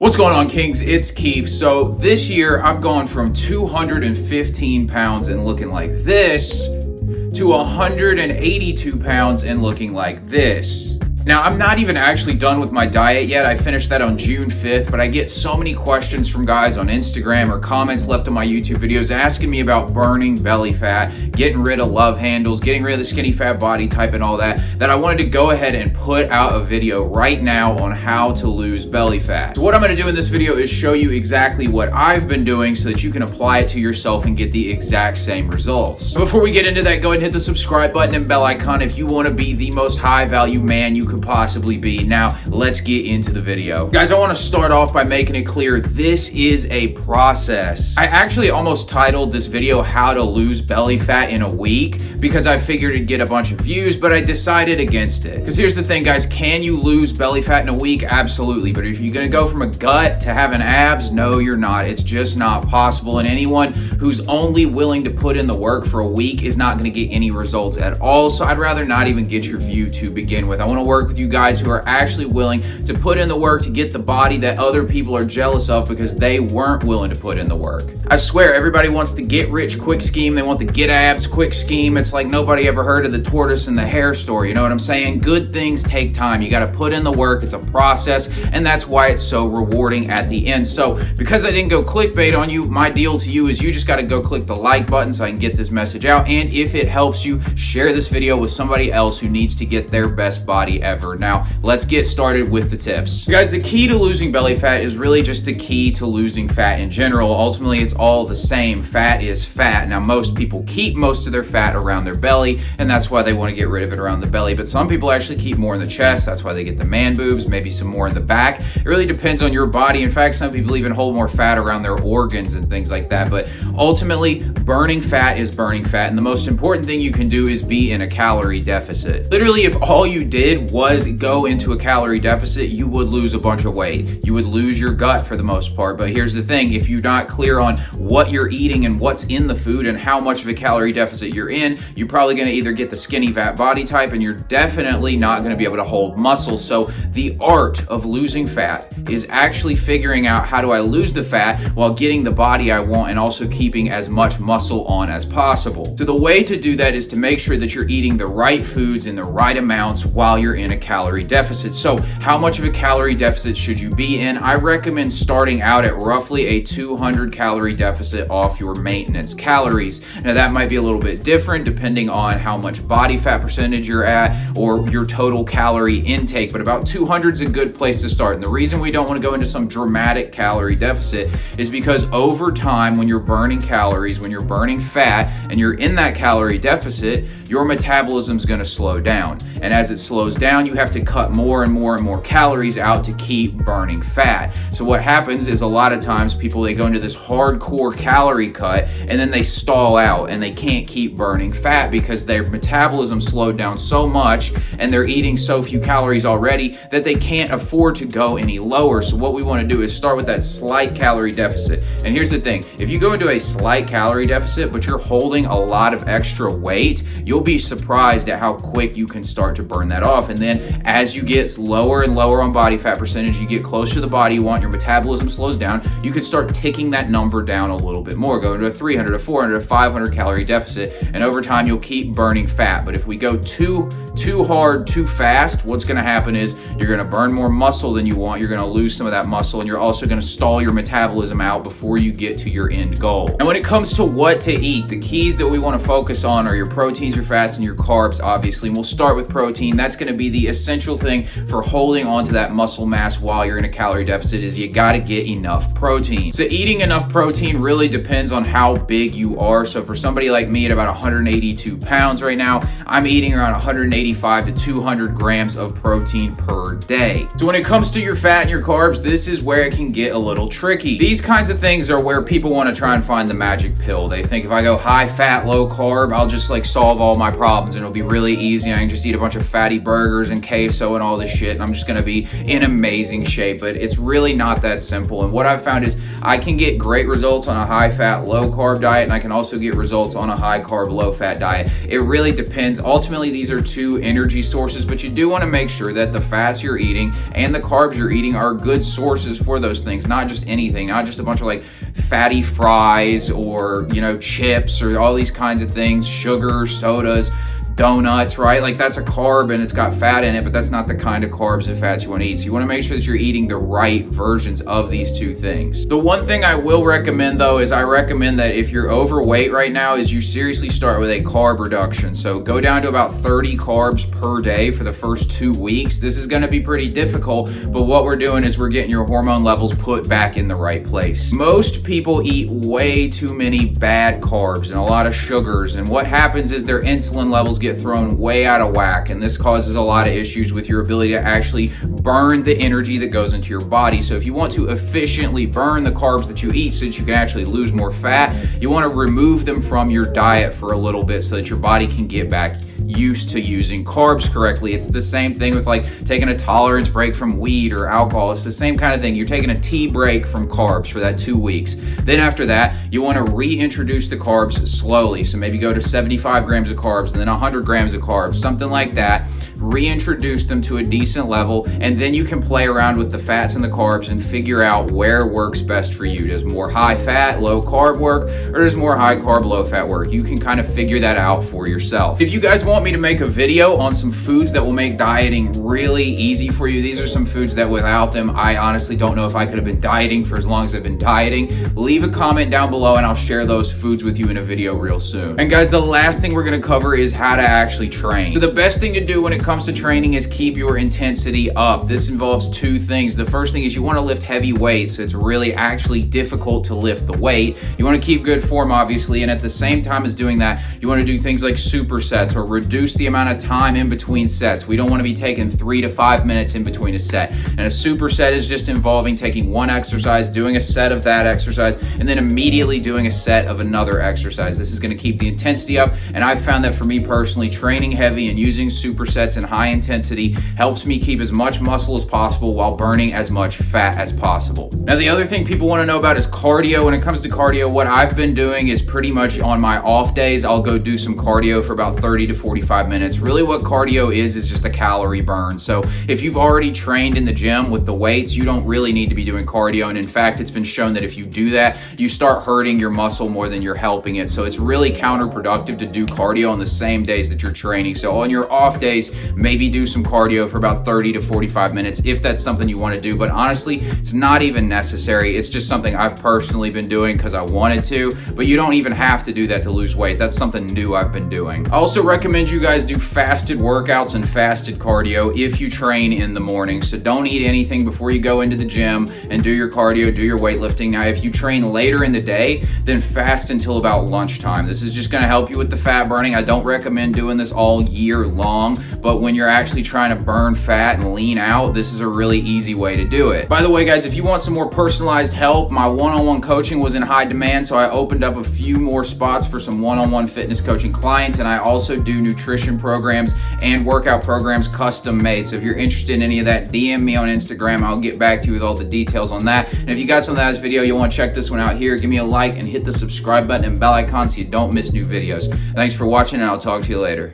What's going on, Kings? It's Keefe. So this year I've gone from 215 pounds and looking like this to 182 pounds and looking like this. Now, I'm not even actually done with my diet yet. I finished that on June 5th, but I get so many questions from guys on Instagram or comments left on my YouTube videos asking me about burning belly fat, getting rid of love handles, getting rid of the skinny fat body type and all that I wanted to go ahead and put out a video right now on how to lose belly fat. So what I'm going to do in this video is show you exactly what I've been doing so that you can apply it to yourself and get the exact same results. So before we get into that, go ahead and hit the subscribe button and bell icon if you want to be the most high value man you could possibly be. Now let's get into the video. Guys, I want to start off by making it clear this is a process. I actually almost titled this video how to lose belly fat in a week because I figured it'd get a bunch of views, but I decided against it. Because here's the thing, guys, can you lose belly fat in a week? Absolutely. But if you're going to go from a gut to having abs, no, you're not. It's just not possible. And anyone who's only willing to put in the work for a week is not going to get any results at all. So I'd rather not even get your view to begin with. I want to work with you guys who are actually willing to put in the work to get the body that other people are jealous of because they weren't willing to put in the work. I swear, everybody wants the get rich quick scheme. They want the get abs quick scheme. It's like nobody ever heard of the tortoise and the hare story. You know what I'm saying? Good things take time. You got to put in the work. It's a process, and that's why it's so rewarding at the end. So because I didn't go clickbait on you, my deal to you is you just got to go click the like button so I can get this message out. And if it helps you, share this video with somebody else who needs to get their best body ever. Now, let's get started with the tips. Guys, the key to losing belly fat is really just the key to losing fat in general. Ultimately, it's all the same. Fat is fat. Now, most people keep most of their fat around their belly, and that's why they want to get rid of it around the belly. But some people actually keep more in the chest. That's why they get the man boobs, maybe some more in the back. It really depends on your body. In fact, some people even hold more fat around their organs and things like that. But ultimately, burning fat is burning fat. And the most important thing you can do is be in a calorie deficit. Literally, if all you did was go into a calorie deficit, you would lose a bunch of weight. You would lose your gut for the most part. But here's the thing, if you're not clear on what you're eating and what's in the food and how much of a calorie deficit you're in, you're probably going to either get the skinny fat body type and you're definitely not going to be able to hold muscle. So the art of losing fat is actually figuring out how do I lose the fat while getting the body I want and also keeping as much muscle on as possible. So the way to do that is to make sure that you're eating the right foods in the right amounts while you're in a calorie deficit. So how much of a calorie deficit should you be in? I recommend starting out at roughly a 200 calorie deficit off your maintenance calories. Now that might be a little bit different depending on how much body fat percentage you're at or your total calorie intake, but about 200 is a good place to start. And the reason we don't want to go into some dramatic calorie deficit is because over time, when you're burning calories, when you're burning fat and you're in that calorie deficit, your metabolism is going to slow down. And as it slows down, you have to cut more and more and more calories out to keep burning fat. So what happens is a lot of times people, they go into this hardcore calorie cut and then they stall out and they can't keep burning fat because their metabolism slowed down so much and they're eating so few calories already that they can't afford to go any lower. So what we want to do is start with that slight calorie deficit. And here's the thing, if you go into a slight calorie deficit but you're holding a lot of extra weight, you'll be surprised at how quick you can start to burn that off. And then as you get lower and lower on body fat percentage, you get closer to the body you want, your metabolism slows down, you can start ticking that number down a little bit more, go into a 300, a 400, a 500 calorie deficit, and over time you'll keep burning fat. But if we go too hard, too fast, what's going to happen is you're going to burn more muscle than you want, you're going to lose some of that muscle, and you're also going to stall your metabolism out before you get to your end goal. And when it comes to what to eat, the keys that we want to focus on are your proteins, your fats, and your carbs, obviously. And we'll start with protein. That's going to be the essential thing for holding on to that muscle mass while you're in a calorie deficit is you got to get enough protein. So eating enough protein really depends on how big you are. So for somebody like me at about 182 pounds right now, I'm eating around 185 to 200 grams of protein per day. So when it comes to your fat and your carbs, this is where it can get a little tricky. These kinds of things are where people want to try and find the magic pill. They think if I go high fat, low carb, I'll just like solve all my problems and it'll be really easy. I can just eat a bunch of fatty burgers and queso and all this shit and I'm just going to be in amazing shape. But it's really not that simple. And what I've found is I can get great results on a high fat, low carb diet, and I can also get results on a high carb, low fat diet. It really depends. Ultimately, these are two go-to energy sources, but you do want to make sure that the fats you're eating and the carbs you're eating are good sources for those things, not just anything, not just a bunch of like fatty fries or, you know, chips or all these kinds of things, sugar, sodas, donuts, right? Like that's a carb and it's got fat in it, but that's not the kind of carbs and fats you want to eat. So you want to make sure that you're eating the right versions of these two things. The one thing I will recommend though is I recommend that if you're overweight right now is you seriously start with a carb reduction. So go down to about 30 carbs per day for the first 2 weeks. This is going to be pretty difficult, but what we're doing is we're getting your hormone levels put back in the right place. Most people eat way too many bad carbs and a lot of sugars, and what happens is their insulin levels get thrown way out of whack, and this causes a lot of issues with your ability to actually burn the energy that goes into your body. So if you want to efficiently burn the carbs that you eat so that you can actually lose more fat, you want to remove them from your diet for a little bit so that your body can get back used to using carbs correctly. It's the same thing with like taking a tolerance break from weed or alcohol. It's the same kind of thing. You're taking a tea break from carbs for that 2 weeks. Then after that, you want to reintroduce the carbs slowly. So maybe go to 75 grams of carbs and then 100 grams of carbs, something like that. Reintroduce them to a decent level, and then you can play around with the fats and the carbs and figure out where works best for you. Does more high fat, low carb work, or does more high carb, low fat work? You can kind of figure that out for yourself. If you guys want me to make a video on some foods that will make dieting really easy for you, these are some foods that without them, I honestly don't know if I could have been dieting for as long as I've been dieting. Leave a comment down below and I'll share those foods with you in a video real soon. And guys, the last thing we're going to cover is how to actually train. So the best thing to do when it comes to training is keep your intensity up. This involves two things. The first thing is you want to lift heavy weights. It's really actually difficult to lift the weight. You want to keep good form, obviously, and at the same time as doing that, you want to do things like supersets or reduce the amount of time in between sets. We don't want to be taking 3 to 5 minutes in between a set. And a superset is just involving taking one exercise, doing a set of that exercise, and then immediately doing a set of another exercise. This is going to keep the intensity up, and I've found that for me personally, training heavy and using supersets and high intensity helps me keep as much muscle as possible while burning as much fat as possible. Now, the other thing people want to know about is cardio. When it comes to cardio, what I've been doing is pretty much on my off days, I'll go do some cardio for about 30 to 45 minutes. Really what cardio is just a calorie burn. So if you've already trained in the gym with the weights, you don't really need to be doing cardio. And in fact, it's been shown that if you do that, you start hurting your muscle more than you're helping it. So it's really counterproductive to do cardio on the same days that you're training. So on your off days, maybe do some cardio for about 30 to 45 minutes if that's something you want to do. But honestly, it's not even necessary. It's just something I've personally been doing because I wanted to, but you don't even have to do that to lose weight. That's something new I've been doing. I also recommend you guys do fasted workouts and fasted cardio if you train in the morning. So don't eat anything before you go into the gym and do your cardio, do your weightlifting. Now, if you train later in the day, then fast until about lunchtime. This is just going to help you with the fat burning. I don't recommend doing this all year long, but when you're actually trying to burn fat and lean out, this is a really easy way to do it. By the way, guys, if you want some more personalized help, my one-on-one coaching was in high demand, so I opened up a few more spots for some one-on-one fitness coaching clients, and I also do nutrition programs and workout programs custom made. So if you're interested in any of that, DM me on Instagram. I'll get back to you with all the details on that. And if you got something out of this video, you'll want to check this one out here, give me a like and hit the subscribe button and bell icon so you don't miss new videos. Thanks for watching, and I'll talk to you later.